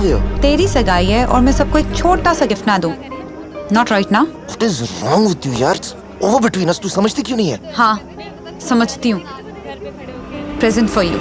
गए हो? तेरी सगाई है और मैं सबको एक छोटा सा गिफ्ट ना दूं? Not right now? What is wrong with you यार? Over between us, तू समझती क्यों नहीं है? हाँ, समझती हूँ. Present for you.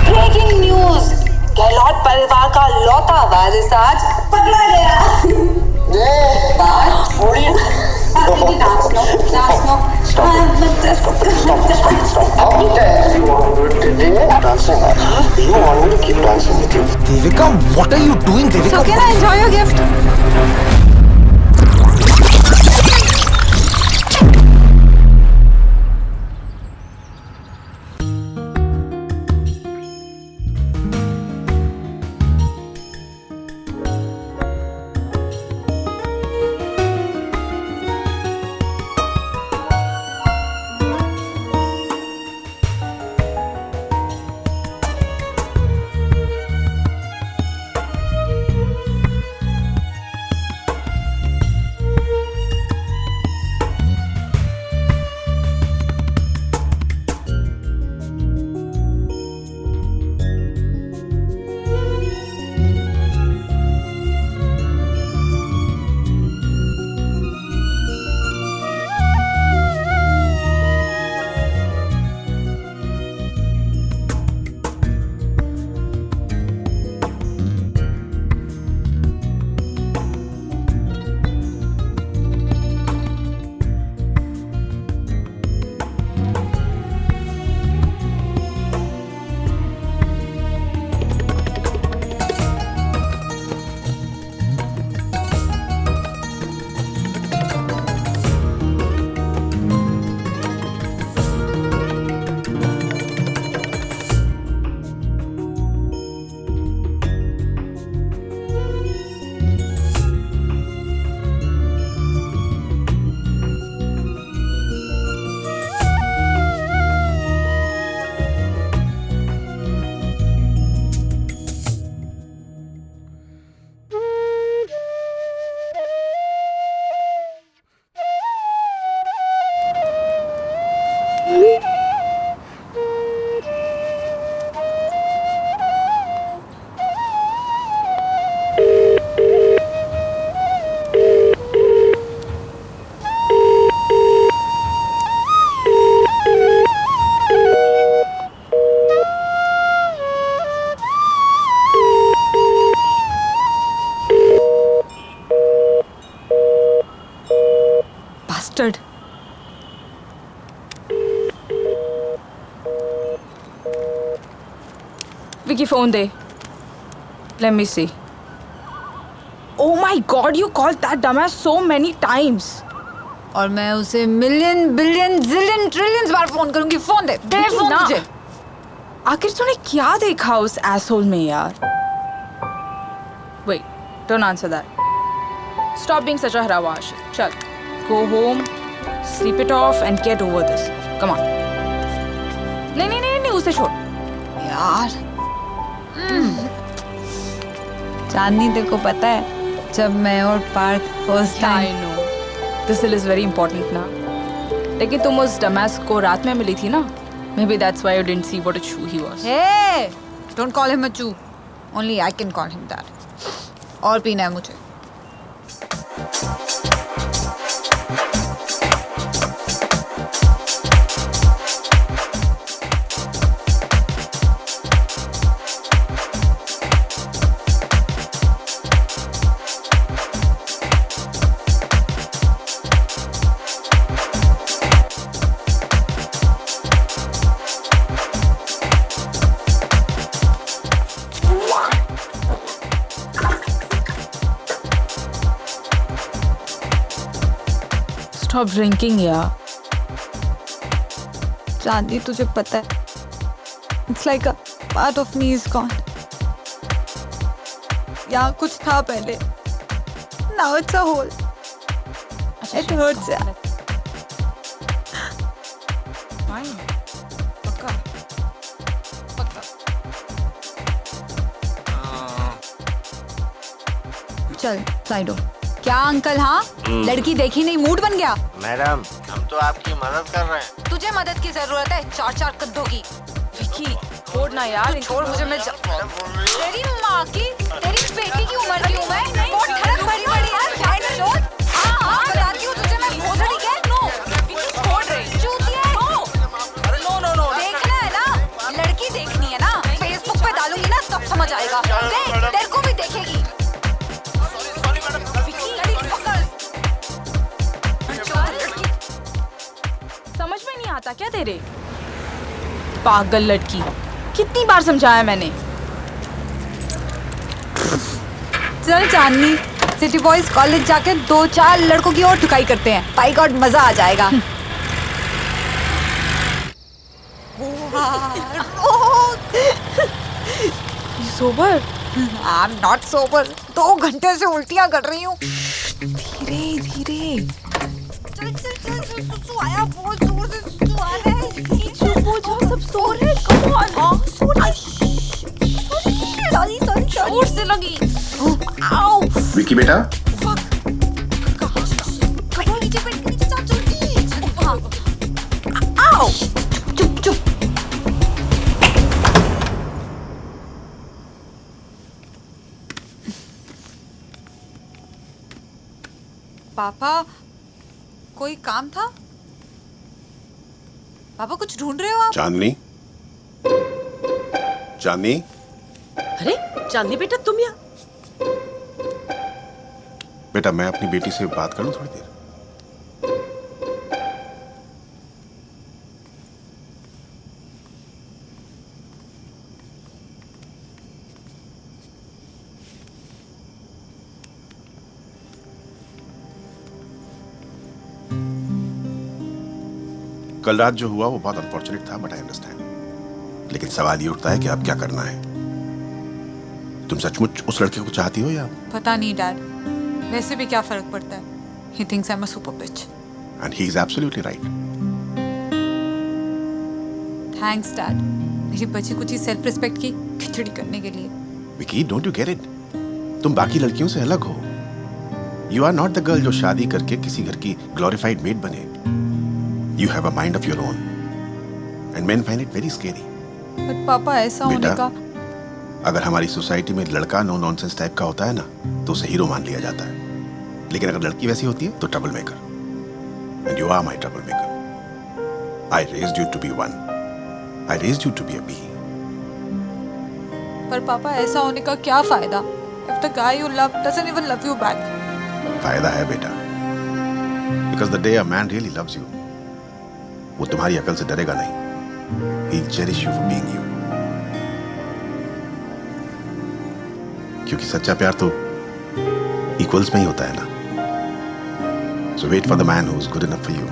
Breaking news, Gehlot परिवार का लौता वारिस आज पकड़ा गया। बात थोड़ी dance no Devika, what are you doing, Devika? So can I enjoy your gift? Bastard. Vicky, phone de. Let me see. Oh my God, you called that dumbass so many times. और मैं उसे मिलियन बिलियन जिलियन ट्रिलियन बार phone करूंगी. Phone दे phone ना। मुझे. आखिर तूने क्या देखा उस एसहोल में यार? Wait, don't answer that. Stop being such a harawash. चल, go home, sleep it off and get over this. Come on. नहीं, उसे छोड़. यार चांदनी, तेरे को पता है जब मैं और Parth first I time know. This is very important ना. लेकिन तुम उस डमैस को रात में मिली थी ना? Maybe that's why you didn't see what a chew he was. Hey, don't call him a Jew. Only I can call him that. और पीना है मुझे. Stop drinking यार. चांदनी, तुझे पता है It's like a part of me is gone. यहाँ कुछ था पहले. Now it's a hole. It hurts यार. Fine. पक्का. चल साइड हो. क्या अंकल? हाँ, लड़की देखी नहीं, मूड बन गया. मैडम, हम तो आपकी मदद कर रहे हैं. तुझे मदद की जरूरत है 4-4 कद्दों की. विकी, छोड़ ना यार. छोड़ मुझे. मैं तेरी क्या तेरे? पागल लड़की, कितनी बार समझाया मैंने। चल चांदनी, सिटी बॉयज कॉलेज जाके 2-4 लड़कों की और ठुकाई करते हैं। बाय गॉड मजा आ जाएगा। Sober? I am not sober. 2 घंटे से उल्टियां कर रही हूँ। धीरे धीरे। चल चल चल चल, सुसु आया, बहुत जोर से सुसु आ रहा है। चुप हो जाओ, सब सो रहे हैं। Come on. सॉरी सॉरी जोर से लगी। आओ। विकी बेटा, कपड़ों नीचे पेट के नीचे जाओ जल्दी। आओ। चुप चुप। पापा, कोई काम था? पापा कुछ ढूंढ रहे हो आप? चांदनी, चांदनी, अरे चांदनी बेटा, तुम यहाँ? बेटा मैं अपनी बेटी से बात करूं थोड़ी देर? कल रात जो हुआ वो बहुत अनफॉर्चुनेट था, बट आई अंडरस्टैंड। लेकिन सवाल ये उठता है कि अब क्या करना है। तुम सचमुच उस लड़के को चाहती हो या? पता नहीं डैड, वैसे भी क्या फर्क पड़ता है। He thinks I'm a super bitch. And he is absolutely right. Thanks dad, मेरी बची कुछ सेल्फ रिस्पेक्ट की खिचड़ी करने के लिए। Vicky, don't you get it? तुम बाकी लड़कियों से अलग हो। You are not the girl जो शादी करके किसी घर की ग्लोरिफाइड मेड बने। You have a mind of your own, and men find it very scary. But पापा ऐसा होने का। अगर हमारी सोसाइटी में लड़का नो नॉनसेंस टाइप का होता है ना, तो उसे हीरो मान लिया जाता है। लेकिन अगर लड़की वैसी होती है तो trouble maker. And you are my trouble maker. I raised you to be one. I raised you to be a bee. पर पापा ऐसा होने का क्या फायदा? If the guy you love doesn't even love you back. फायदा है बेटा, because the day a man really loves you, वो तुम्हारी अकल से डरेगा नहीं। He'll cherish you for being you. क्योंकि सच्चा प्यार तो इक्वल्स में ही होता है ना। So wait for the man who's good enough for you.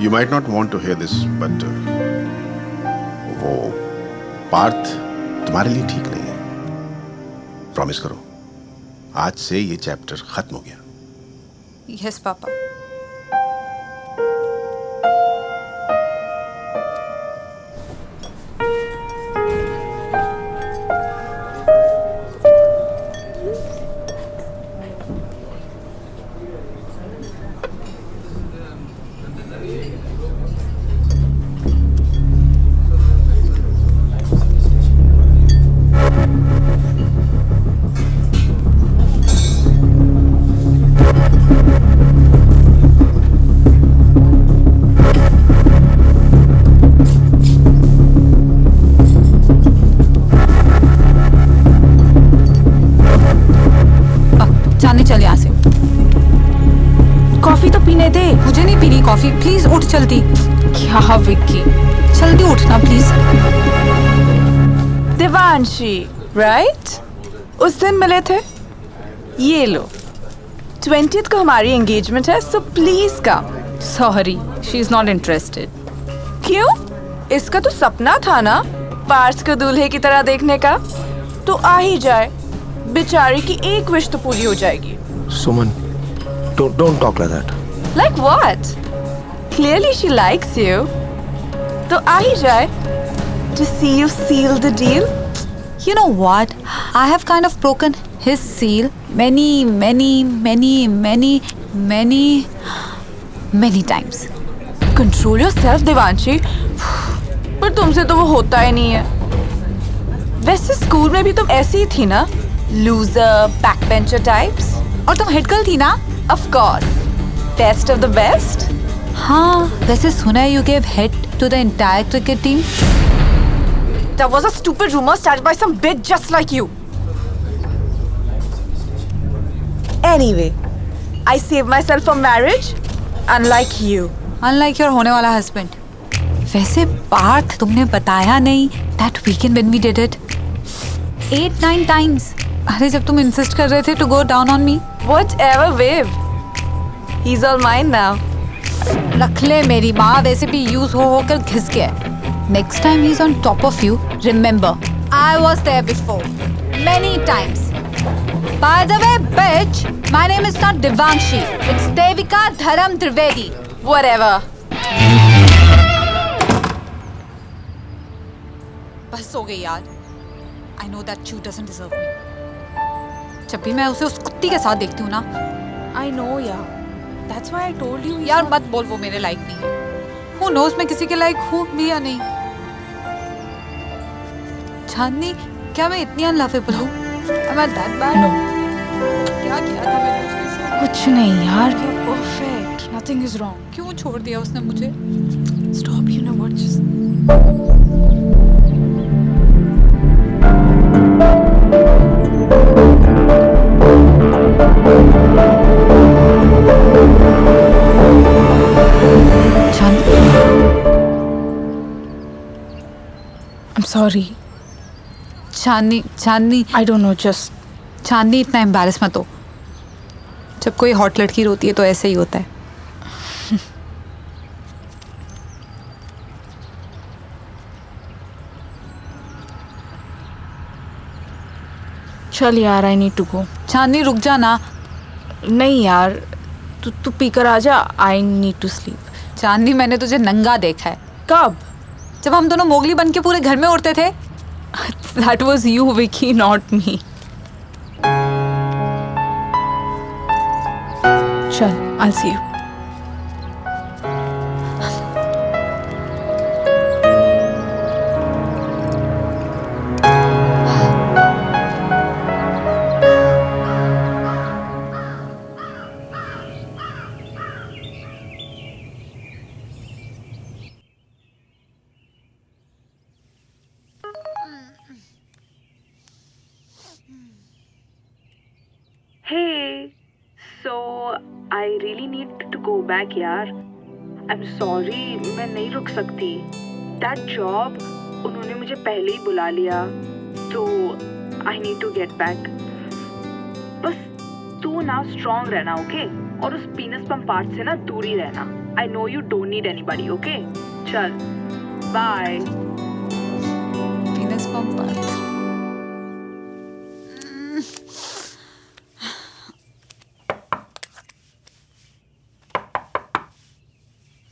You might not want to hear this, but वो पार्थ तुम्हारे लिए ठीक नहीं है। प्रॉमिस करो, आज से ये चैप्टर खत्म हो गया। Yes पापा। चल यहाँ से। कॉफी तो पीने दे। मुझे नहीं पीनी कॉफी, प्लीज उठ जल्दी। क्या विक्की, जल्दी उठना प्लीज। देवांशी, राइट? उस दिन मिले थे। ये लो, 20th को हमारी एंगेजमेंट है, so please come. Sorry, she is not interested. क्यों? इसका तो सपना था ना, पार्थ को दूल्हे की तरह देखने का। तो आ ही जाए, बेचारी की एक विश तो पूरी हो जाएगी। Suman, don't talk like that. Like what? Clearly she likes you. तो आ ही जाए, to see you seal the deal. You know what? I have kind of broken his seal many times. Control yourself, Devanshi. पर तुमसे तो वो होता ही नहीं है। वैसे स्कूल में भी तुम ऐसी ही थी ना, लूजर, बैकबेंचर टाइप्स। और तुम हेड गर्ल थी ना? Of course. Best of the best. हाँ, वैसे सुना है you gave head to the entire cricket team. That was a stupid rumor started by some bitch just like you. Anyway, I saved myself for marriage, unlike you. Unlike your होने वाला husband. वैसे पार्थ तुमने बताया नहीं that weekend when we did it 8-9 times. अरे जब तुम insist कर रहे थे to go down on me. Whatever, babe. He's all mine now. रख ले मेरी माँ, वैसे भी यूज हो होकर घिस गया. Next time he's on top of you, remember I was there before many times. By the way, bitch, my name is not Devangshi. It's Devika Dharam Trivedi. Whatever. बस हो गई यार. I know that you doesn't deserve me. जब भी मैं उसे उस कुत्ती के साथ देखती हूँ ना, I know, yeah. That's why I told you. यार मत बोल वो मेरे लायक नहीं है. Who knows मैं किसी के लायक हूँ भी या नहीं. चांदनी, क्या मैं इतनी अनलवेबल हूँ? Am I that bad? No. क्या किया था मैंने उसके साथ? कुछ नहीं यार. You're perfect. Nothing is wrong. क्यों छोड़ दिया उसने मुझे? Stop. You know what? Just. I'm sorry. Chandni I don't know. Just. चांदनी इतना एम्बैरेस मत हो. जब कोई हॉट लड़की रोती है तो ऐसे ही होता है. चल यार, I need to go. चांदनी रुक जा ना. नहीं यार, तू पी कर आ जा. I need to sleep. चांदनी, मैंने तुझे नंगा देखा है. कब? जब हम दोनों मोगली बन के पूरे घर में उड़ते थे. That was you, Vicky, not me. चल, I'll see you. Hey, so I really need to go back यार. I'm sorry, मैं नहीं रुक सकती. That job, उन्होंने मुझे पहले ही बुला लिया, तो I need to get back. बस तू ना strong रहना, okay? और उस penis pump part से ना दूर ही रहना. I know you don't need anybody, okay? चल, bye. Penis pump part.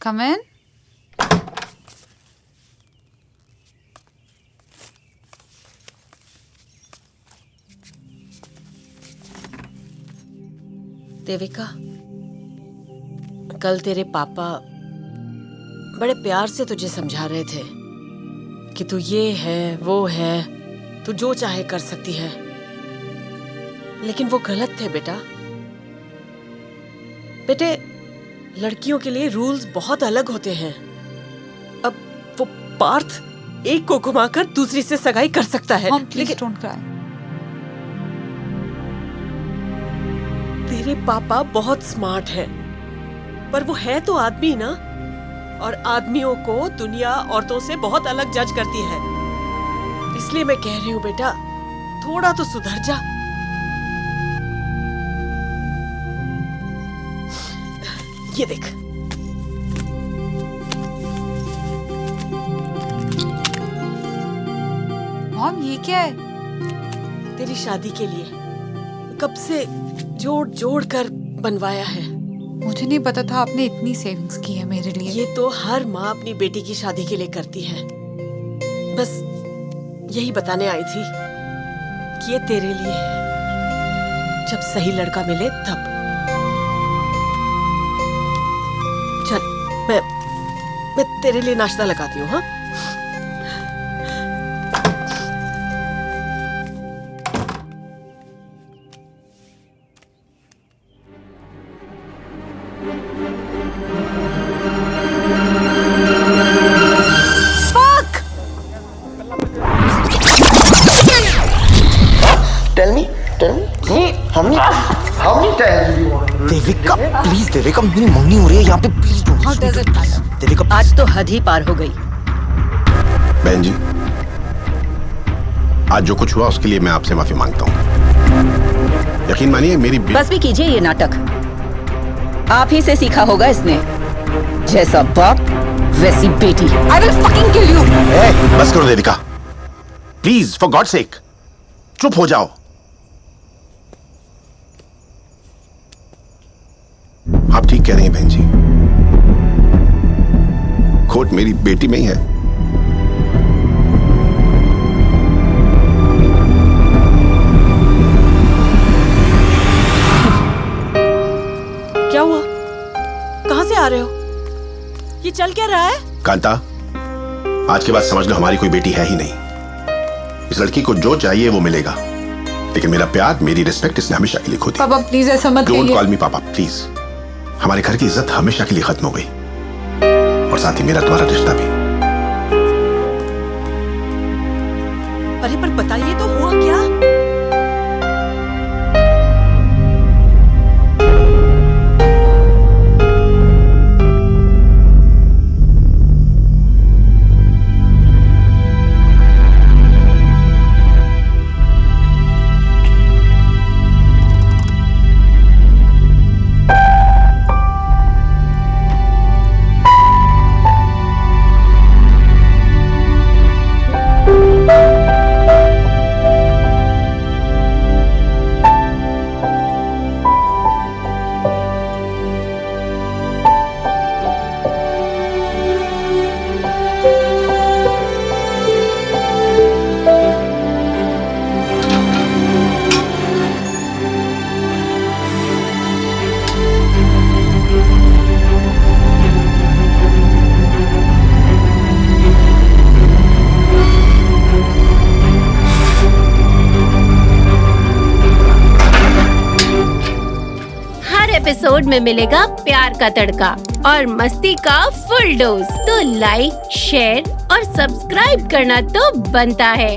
Come in. Devika, कल तेरे पापा बड़े प्यार से तुझे समझा रहे थे कि तू ये है वो है, तू जो चाहे कर सकती है, लेकिन वो गलत थे बेटा. बेटे, लड़कियों के लिए रूल्स बहुत अलग होते हैं. अब वो पार्थ एक को घुमाकर दूसरी से सगाई कर सकता है. Please don't cry. तेरे पापा बहुत स्मार्ट हैं, पर वो है तो आदमी ना, और आदमियों को दुनिया औरतों से बहुत अलग जज करती है. इसलिए मैं कह रही हूँ बेटा, थोड़ा तो सुधर जा. ये देख, मॉम, ये क्या है? तेरी शादी के लिए कब से जोड़ जोड़ कर बनवाया है. मुझे नहीं पता था आपने इतनी सेविंग्स की है मेरे लिए. ये तो हर माँ अपनी बेटी की शादी के लिए करती है. बस यही बताने आई थी कि ये तेरे लिए है. जब सही लड़का मिले तब. चल, मैं तेरे लिए नाश्ता लगाती हूँ. हाँ, Tell me. How many times do you want to? Devika, please Devika, मेरी मम्मी हो रही है यहाँ पे, please don't. How does it matter? Devika, आज तो हद ही पार हो गई. बहन जी, आज जो कुछ हुआ उसके लिए मैं आपसे माफी मांगता हूँ। यकीन मानिए मेरी बस भी कीजिए ये नाटक। आप ही से सीखा होगा इसने। जैसा बाप वैसी बेटी। I will fucking kill you. बस करो Devika, please for God sake चुप हो जाओ। आप ठीक कह रही हैं बहन जी, खोट मेरी बेटी में ही है। क्या हुआ? कहां से आ रहे हो? ये चल क्या रहा है? कांता, आज के बाद समझ लो हमारी कोई बेटी है ही नहीं। इस लड़की को जो चाहिए वो मिलेगा, लेकिन मेरा प्यार, मेरी रिस्पेक्ट इसने हमेशा के लिए खो दी। पापा प्लीज ऐसा मत डोंट कहिए। कॉल मी पापा प्लीज। हमारे घर की इज्जत हमेशा के लिए खत्म हो गई, और साथ ही मेरा तुम्हारा रिश्ता भी। अरे पर बताइए तो हुआ क्या? एपिसोड में मिलेगा प्यार का तड़का और मस्ती का फुल डोज। तो लाइक, शेयर और सब्सक्राइब करना तो बनता है।